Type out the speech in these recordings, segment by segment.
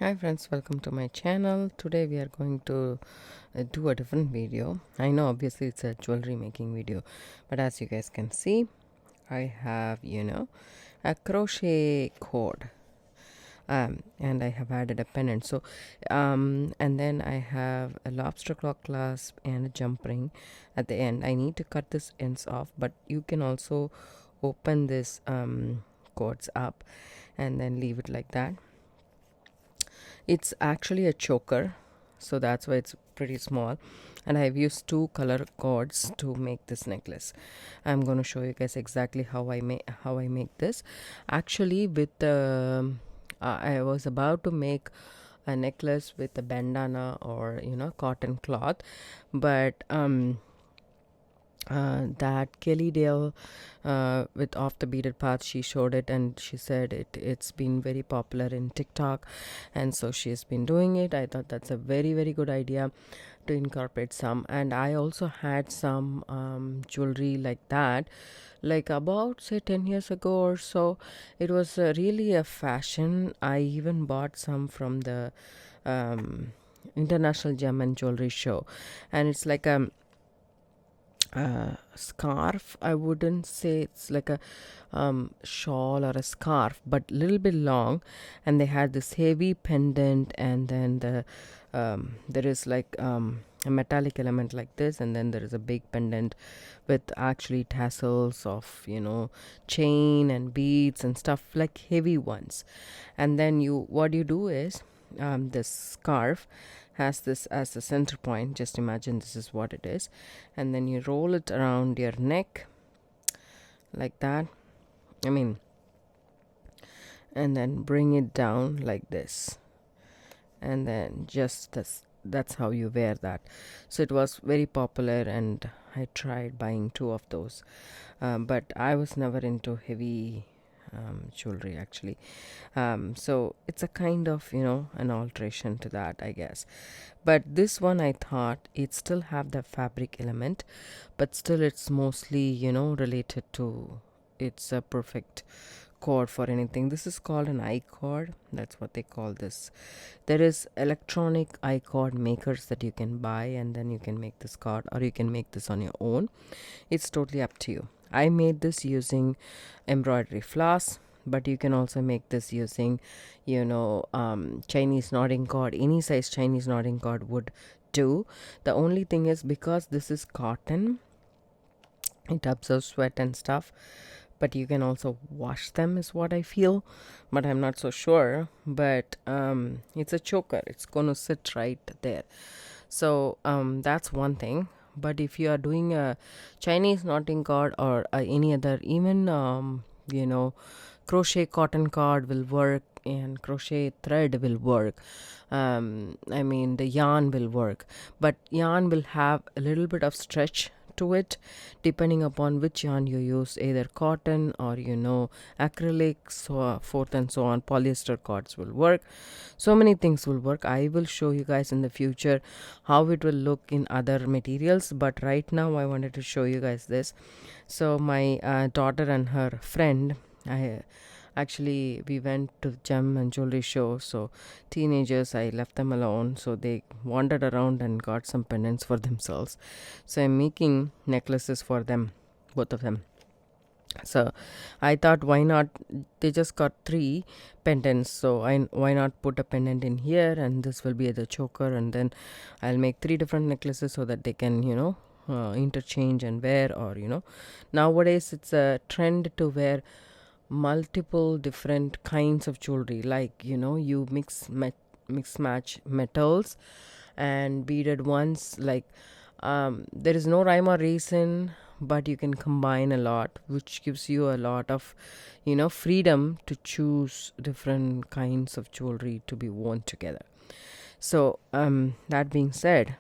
Hi friends, welcome to my channel. Today we are going to do a different video. I know obviously it's a jewelry making video, but as you guys can see, I have a crochet cord, and I have added a pendant. So and then I have a lobster claw clasp and a jump ring at the end. I need to cut this ends off, but you can also open this cords up and then leave it like that. It's actually a choker, so that's why it's pretty small, and I've used two color cords to make this necklace. I'm going to show you guys exactly how I make this. Actually, with the I was about to make a necklace with a bandana or cotton cloth, but that Kelly Dale with Off the Beaded Path, she showed it and she said it's been very popular in TikTok, and so she's been doing it. I thought that's a very, very good idea to incorporate some. And I also had some jewelry like that, like about say 10 years ago or so. It was really a fashion. I even bought some from the International Gem and Jewelry Show, and it's like a scarf. I wouldn't say it's like a shawl or a scarf, but a little bit long, and they had this heavy pendant, and then there is like a metallic element like this, and then there is a big pendant with actually tassels of chain and beads and stuff, like heavy ones. And then what you do is, this scarf has this as the center point. Just imagine this is what it is, and then you roll it around your neck like that. I mean, and then bring it down like this, and then just this. That's how you wear that. So it was very popular, and I tried buying two of those, but I was never into heavy jewelry actually. So it's a kind of an alteration to that, I guess. But this one, I thought it still have the fabric element, but still it's mostly related to, it's a perfect cord for anything. This is called an I-cord. That's what they call this. There is electronic I-cord makers that you can buy, and then you can make this cord, or you can make this on your own. It's totally up to you. I made this using embroidery floss, but you can also make this using Chinese knotting cord. Any size Chinese knotting cord would do. The only thing is, because this is cotton, it absorbs sweat and stuff, but you can also wash them is what I feel, but I'm not so sure. But it's a choker, it's going to sit right there. So that's one thing. But if you are doing a Chinese knotting cord, or any other, even crochet cotton cord will work, and crochet thread will work. I mean, the yarn will work, but yarn will have a little bit of stretch to it depending upon which yarn you use, either cotton or acrylic, so forth and so on. Polyester cords will work. So many things will work. I will show you guys in the future how it will look in other materials, but right now I wanted to show you guys this. So my daughter and her friend, we went to the gem and jewelry show. So teenagers, I left them alone, so they wandered around and got some pendants for themselves. So I'm making necklaces for them, both of them. So I thought, why not, they just got 3 pendants, so why not put a pendant in here, and this will be the choker, and then I'll make 3 different necklaces so that they can interchange and wear. Or nowadays it's a trend to wear multiple different kinds of jewelry, like you mix match metals and beaded ones. Like there is no rhyme or reason, but you can combine a lot, which gives you a lot of freedom to choose different kinds of jewelry to be worn together. So that being said,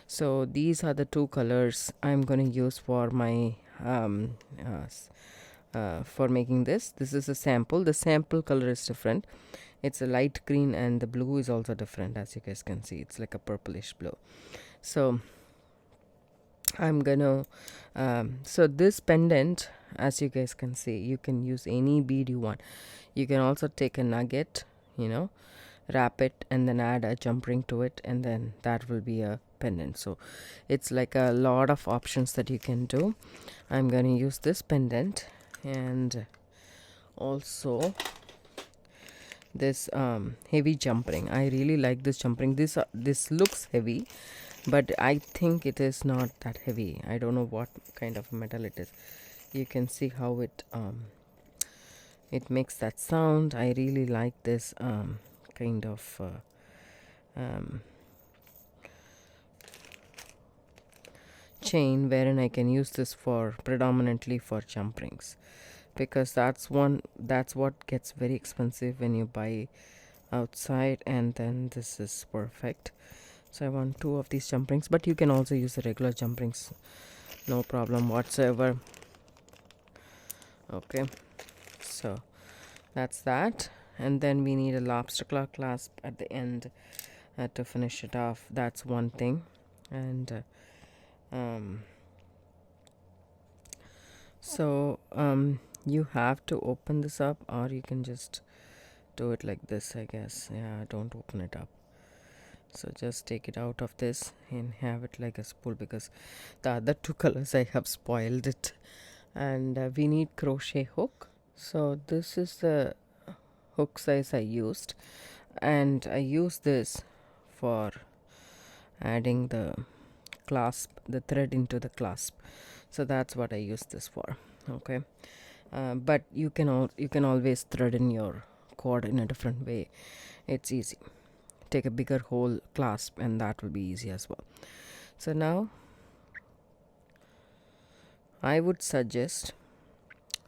so these are the 2 colors I'm going to use for my for making this. This is a sample. The sample color is different. It's a light green, and the blue is also different. As you guys can see, it's like a purplish blue. So I'm gonna so this pendant, as you guys can see, you can use any bead you want. You can also take a nugget, wrap it, and then add a jump ring to it, and then that will be a pendant. So it's like a lot of options that you can do. I'm going to use this pendant, and also this heavy jump ring. I really like this jump ring. This looks heavy, but I think it is not that heavy. I don't know what kind of metal it is. You can see how it makes that sound. I really like this kind of chain, wherein I can use this for predominantly for jump rings, because that's what gets very expensive when you buy outside, and then this is perfect. So I want 2 of these jump rings, but you can also use the regular jump rings, no problem whatsoever. Okay, so that's that. And then we need a lobster claw clasp at the end to finish it off. That's one thing. And you have to open this up, or you can just do it like this, I guess. Yeah, don't open it up. So just take it out of this and have it like a spool, because the other 2 colors I have spoiled it. And we need crochet hook. So this is the hook size I used, and I use this for adding the thread into the clasp. So that's what I use this for. Okay, but you can always thread in your cord in a different way. It's easy. Take a bigger hole clasp, and that will be easy as well. So now I would suggest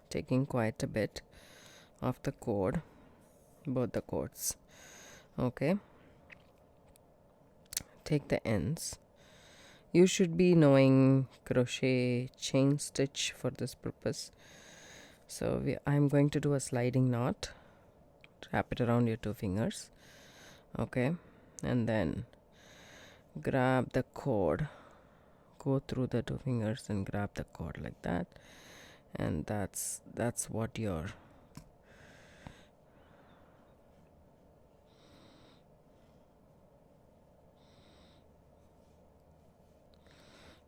taking quite a bit of the cord, both the cords. Okay, take the ends. You should be knowing crochet chain stitch for this purpose. So I'm going to do a sliding knot. Wrap it around your 2 fingers. Okay, and then grab the cord, go through the 2 fingers and grab the cord like that, and that's what your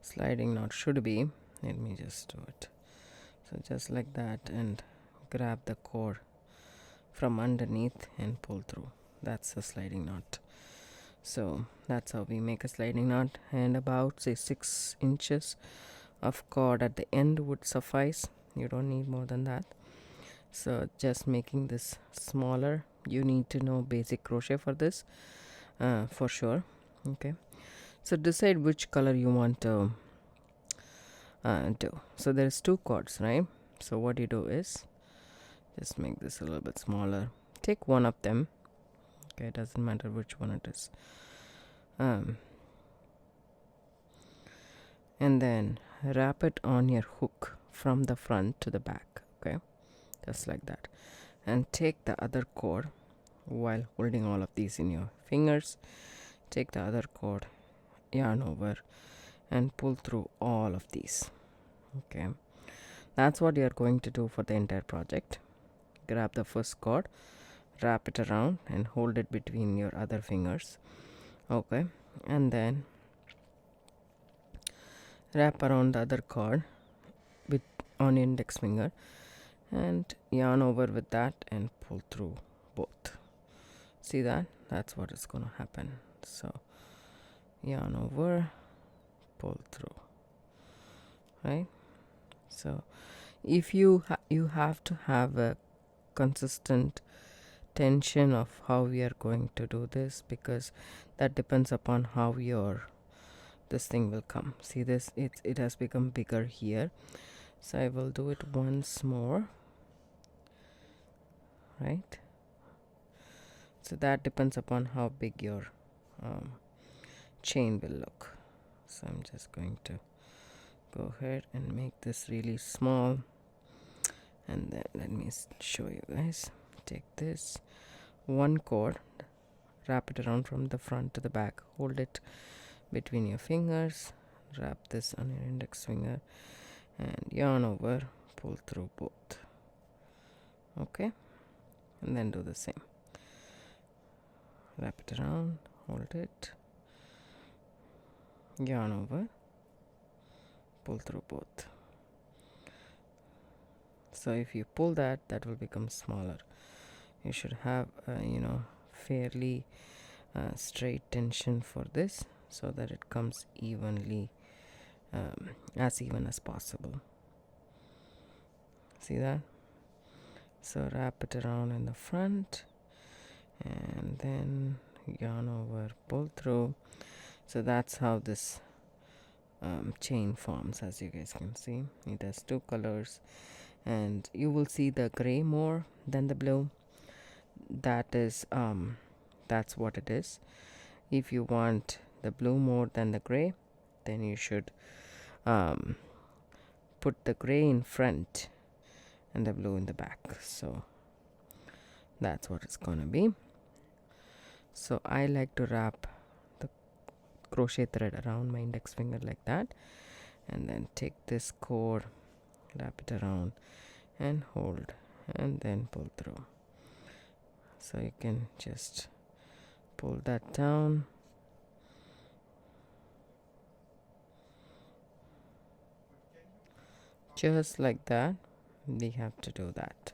sliding knot should be. Let me just do it. So just like that, and grab the cord from underneath and pull through. That's a sliding knot. So that's how we make a sliding knot, and about say 6 inches of cord at the end would suffice. You don't need more than that. So just making this smaller. You need to know basic crochet for this, for sure. Okay, so decide which color you want to do. So there's 2 cords, right? So what you do is just make this a little bit smaller. Take one of them. Okay, it doesn't matter which one it is. And then wrap it on your hook from the front to the back. Okay, just like that. And take the other cord while holding all of these in your fingers. Take the other cord, yarn over, and pull through all of these. Okay, that's what you're going to do for the entire project. Grab the first cord, wrap it around, and hold it between your other fingers. Okay, and then wrap around the other cord on your index finger, and yarn over with that and pull through both. See that? That's what is going to happen. So yarn over, pull through, right? So if you have to have a consistent tension of how we are going to do this, because that depends upon how this thing will come. See this, it has become bigger here, so I will do it once more, right? So that depends upon how big your chain will look. So I'm just going to go ahead and make this really small, and then let me show you guys. Take this one cord, wrap it around from the front to the back, hold it between your fingers, wrap this on your index finger, and yarn over, pull through both. Okay, and then do the same, wrap it around, hold it, yarn over, pull through both. So if you pull that, that will become smaller. You should have fairly straight tension for this, so that it comes evenly, as even as possible. See that? So wrap it around in the front and then yarn over, pull through. So that's how this chain forms. As you guys can see, it has two colors, and you will see the gray more than the blue. That is that's what it is. If you want the blue more than the gray, then you should put the gray in front and the blue in the back. So that's what it's gonna be. So I like to wrap the crochet thread around my index finger like that, and then take this cord, wrap it around and hold, and then pull through. So you can just pull that down, just like that. We have to do that.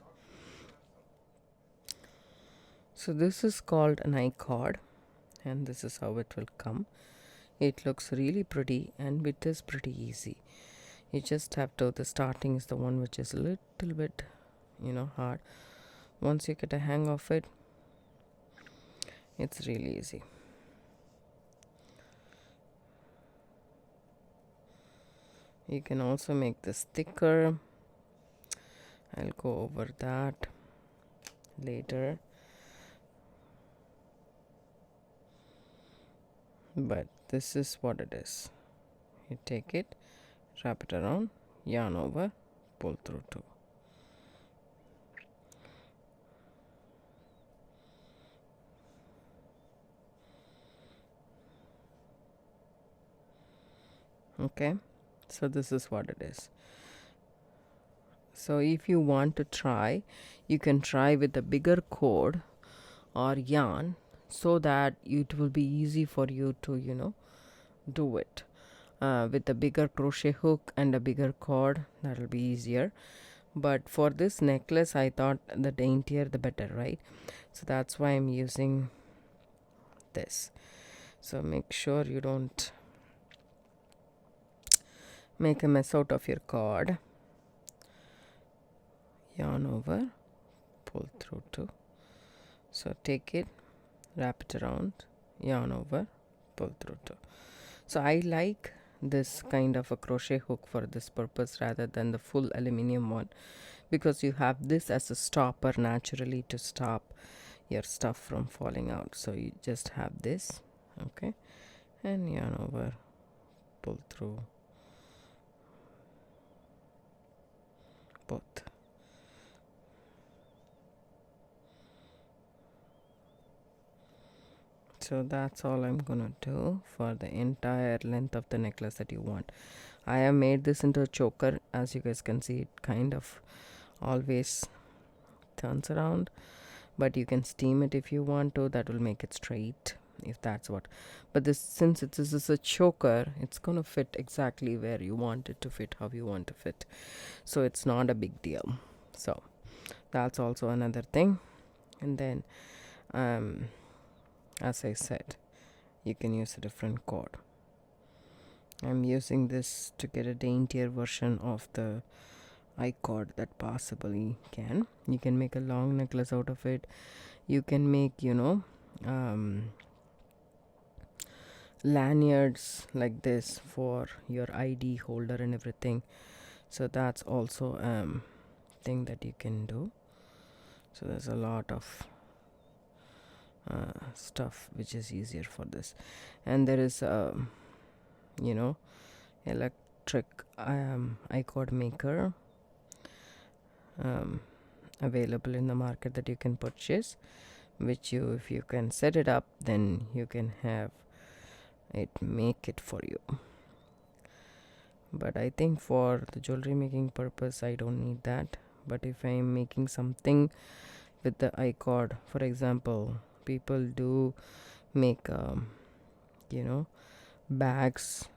So this is called an I-cord, and this is how it will come. It looks really pretty, and it is pretty easy. You just have to, the starting is the one which is a little bit hard. Once you get a hang of it, it's really easy. You can also make this thicker. I'll go over that later. But this is what it is. You take it, wrap it around, yarn over, pull through too. Okay, so this is what it is. So if you want to try, you can try with a bigger cord or yarn, so that it will be easy for you to do it with a bigger crochet hook and a bigger cord. That will be easier. But for this necklace, I thought the daintier the better, right? So that's why I'm using this. So make sure you don't make a mess out of your cord. Yarn over, pull through too. So take it, wrap it around, yarn over, pull through too. So I like this kind of a crochet hook for this purpose rather than the full aluminium one, because you have this as a stopper naturally to stop your stuff from falling out. So you just have this, okay, and yarn over, pull through both. So that's all I'm gonna do for the entire length of the necklace that you want. I have made this into a choker. As you guys can see, it kind of always turns around, but you can steam it if you want to. That will make it straight, if that's what. But this, since this is a choker, it's gonna fit exactly where you want it to fit, how you want to fit. So it's not a big deal. So that's also another thing. And then as I said, you can use a different cord. I'm using this to get a daintier version of the I-cord that possibly can. You can make a long necklace out of it. You can make lanyards like this for your ID holder and everything. So that's also thing that you can do. So there's a lot of stuff which is easier for this. And there is electric I-cord maker available in the market that you can purchase, which if you can set it up, then you can have it make it for you. But I think for the jewelry making purpose, I don't need that. But if I am making something with the I-cord, for example, people do make bags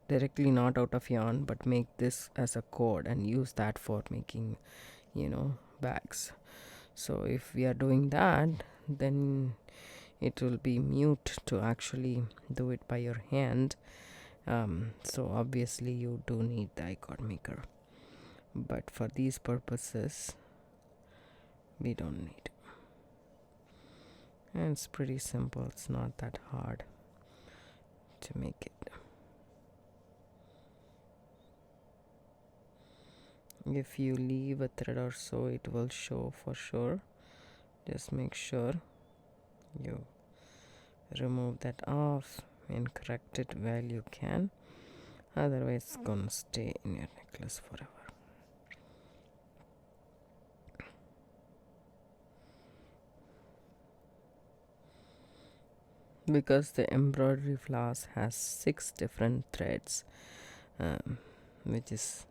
directly, not out of yarn, but make this as a cord and use that for making bags. So if we are doing that, then it will be mute to actually do it by your hand. So obviously you do need the I-cord maker, but for these purposes we don't need. And it's pretty simple, it's not that hard to make it. If you leave a thread or so, it will show for sure. Just make sure you remove that off and correct it while you can, otherwise it's gonna stay in your necklace forever. Because the embroidery floss has 6 different threads, which is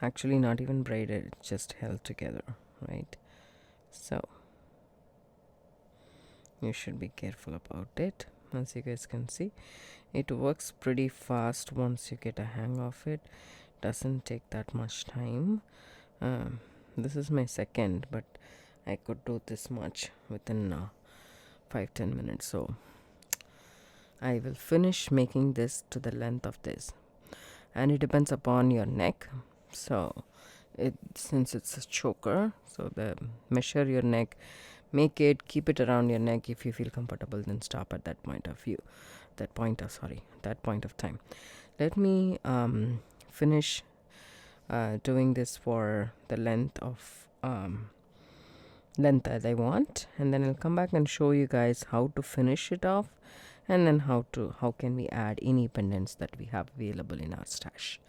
actually not even braided, it's just held together, right? So you should be careful about it. As you guys can see, it works pretty fast once you get a hang of it. Doesn't take that much time. This is my second, but I could do this much within 5-10 minutes. So I will finish making this to the length of this, and it depends upon your neck. So since it's a choker, so measure your neck, make it, keep it around your neck. If you feel comfortable, then stop at that point of time. Let me finish doing this for the length that I want, and then I'll come back and show you guys how to finish it off, and then how can we add any pendants that we have available in our stash.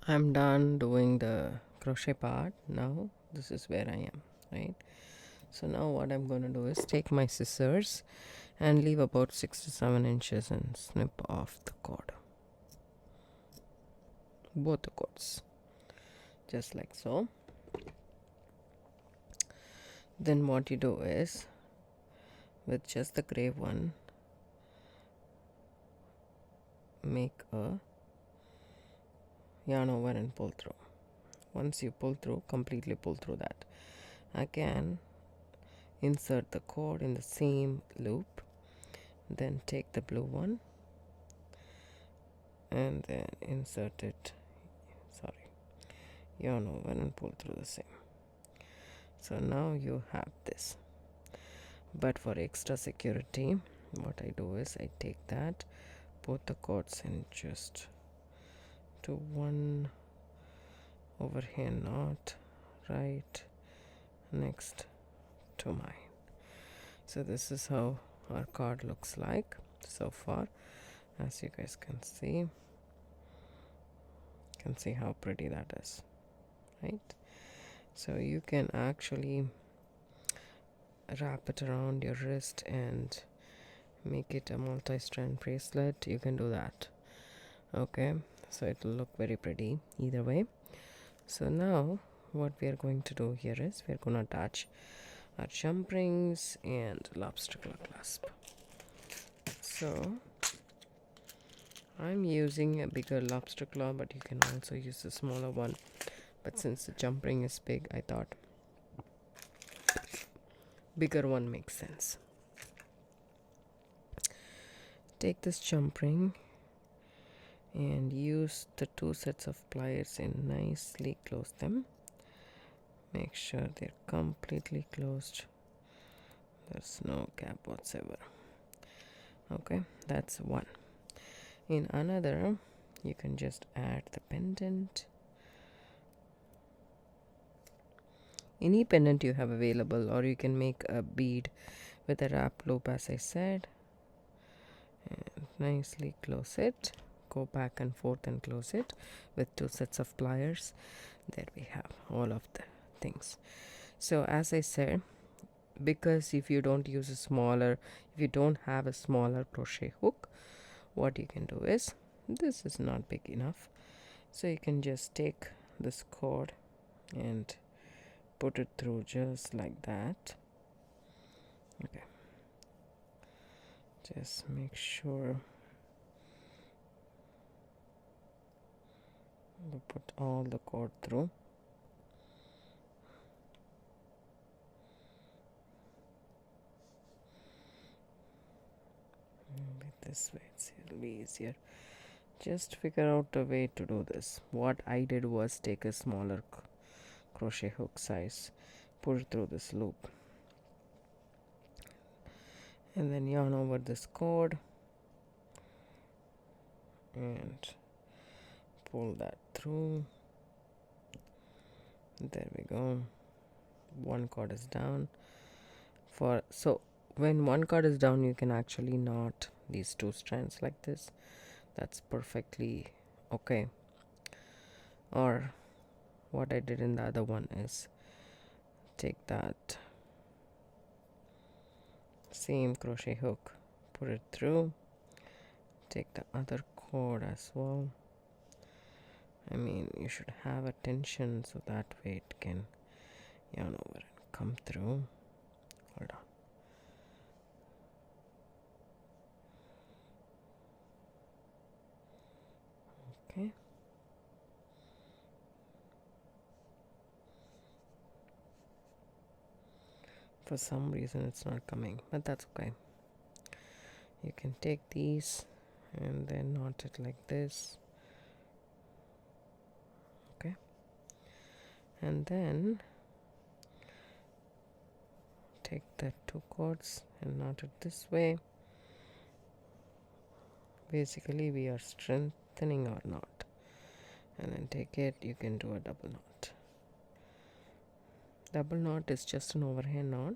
I'm done doing the crochet part. Now this is where I am, right? So now what I'm going to do is take my scissors and leave about 6 to 7 inches and snip off the cord, both the cords, just like so. Then what you do is, with just the gray one, make a yarn over and pull through. Once you pull through, completely pull through that, again insert the cord in the same loop, then take the blue one and then insert it, yarn over and pull through the same. So now you have this, but for extra security, what I do is I take that, put the cords in just to one overhand knot right next to mine. So this is how our card looks like so far. As you guys can see, how pretty that is, right? So you can actually wrap it around your wrist and make it a multi-strand bracelet. You can do that, okay? So it will look very pretty either way. So now what we are going to do here is we're going to attach our jump rings and lobster claw clasp. So I'm using a bigger lobster claw, but you can also use a smaller one, but since the jump ring is big, I thought bigger one makes sense. Take this jump ring and use the 2 sets of pliers and nicely close them. Make sure they're completely closed, there's no gap whatsoever. Okay, that's one. In another, you can just add the pendant, any pendant you have available, or you can make a bead with a wrap loop, as I said, and nicely close it. Go back and forth and close it with 2 sets of pliers. There we have all of the things. So as I said, because if you don't have a smaller crochet hook, what you can do is, this is not big enough, so you can just take this cord and put it through just like that. Okay, just make sure you put all the cord through. Maybe this way it'll be easier. Just figure out a way to do this. What I did was take a smaller crochet hook size, put it through this loop, and then yarn over this cord and pull that through. There we go. One cord is down. So when one cord is down, you can actually knot these two strands like this. That's perfectly okay. Or what I did in the other one is take that same crochet hook, put it through, take the other cord as well. I mean, you should have a tension so that way it can yarn over and come through. Hold on. Okay. For some reason it's not coming, but that's okay. You can take these and then knot it like this. Okay. And then take the two cords and knot it this way. Basically we are strengthening our knot, and then take it, you can do a double knot. Double knot is just an overhand knot,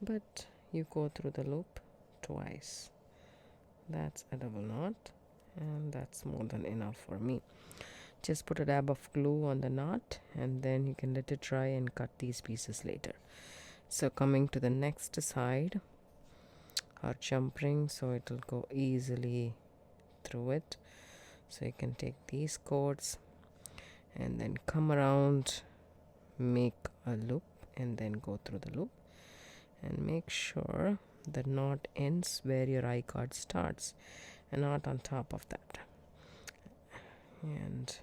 but you go through the loop twice. That's a double knot, and that's more than enough for me. Just put a dab of glue on the knot, and then you can let it dry and cut these pieces later. So coming to the next side, our jump ring, so it will go easily through it. So you can take these cords and then come around, make a loop, and then go through the loop, and make sure the knot ends where your I cord starts and not on top of that, and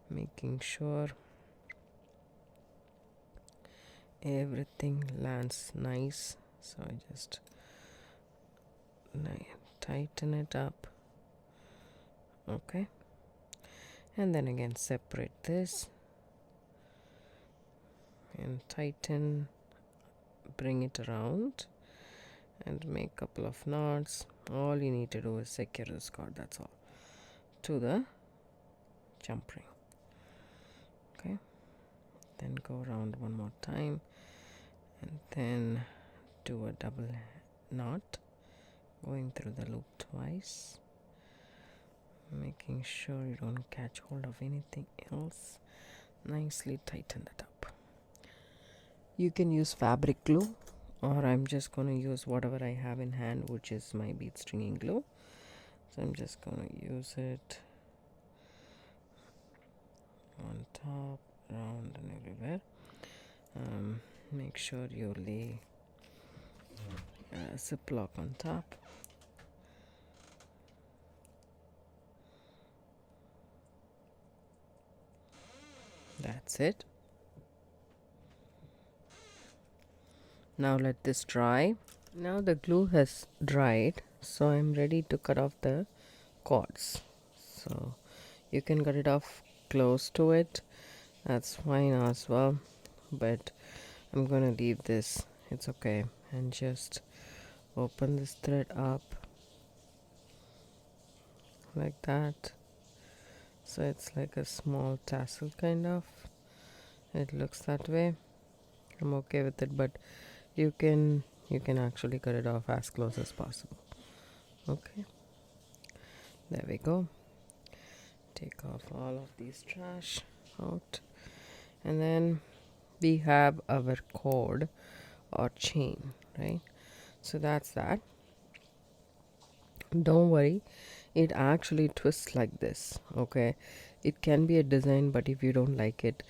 making sure everything lands nice. So I just tighten it up. Okay, and then again separate this and tighten, bring it around and make a couple of knots. All you need to do is secure this cord, that's all, to the jump ring. Okay, then go around one more time and then do a double knot, going through the loop twice, making sure you don't catch hold of anything else. Nicely tighten that up. You can use fabric glue, or I'm just going to use whatever I have in hand, which is my bead stringing glue. So I'm just going to use it on top, around and everywhere. Make sure you lay a ziplock on top. That's it. Now let this dry. Now the glue has dried, so I'm ready to cut off the cords. So you can cut it off close to it, that's fine as well, but I'm gonna leave this, it's okay, and just open this thread up like that. So it's like a small tassel kind of, it looks that way. I'm okay with it, but you can actually cut it off as close as possible. Okay, there we go. Take off all of these trash out, and then we have our cord or chain, right? So that's that. Don't worry, it actually twists like this. Okay, it can be a design, but if you don't like it,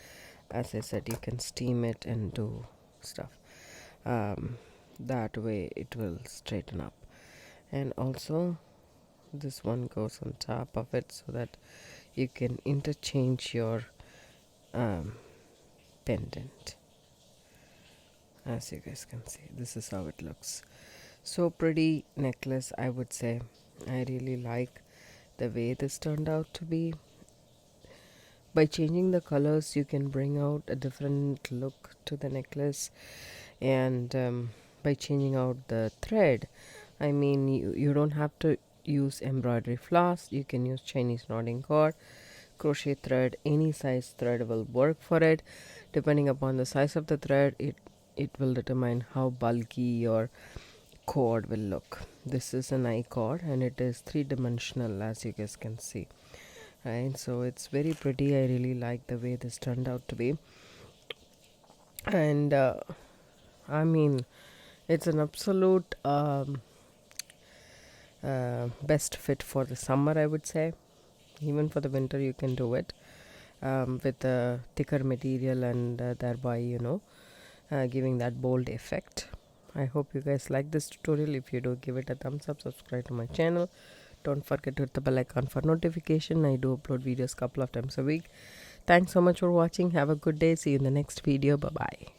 As I said, you can steam it and do stuff. That way it will straighten up. And also this one goes on top of it so that you can interchange your pendant. As you guys can see, this is how it looks. So pretty necklace, I would say. I really like the way this turned out to be. By changing the colors, you can bring out a different look to the necklace. And by changing out the thread, I mean, you don't have to use embroidery floss. You can use Chinese knotting cord, crochet thread. Any size thread will work for it. Depending upon the size of the thread, it will determine how bulky your cord will look. This is an eye cord and it is three-dimensional, as you guys can see. Right, so it's very pretty. I really like the way this turned out to be. And I mean, it's an absolute best fit for the summer, I would say. Even for the winter you can do it with a thicker material, and thereby giving that bold effect. I hope you guys like this tutorial. If you do, give it a thumbs up, subscribe to my channel. Don't forget to hit the bell icon for notification. I do upload videos couple of times a week. Thanks so much for watching. Have a good day. See you in the next video. Bye bye.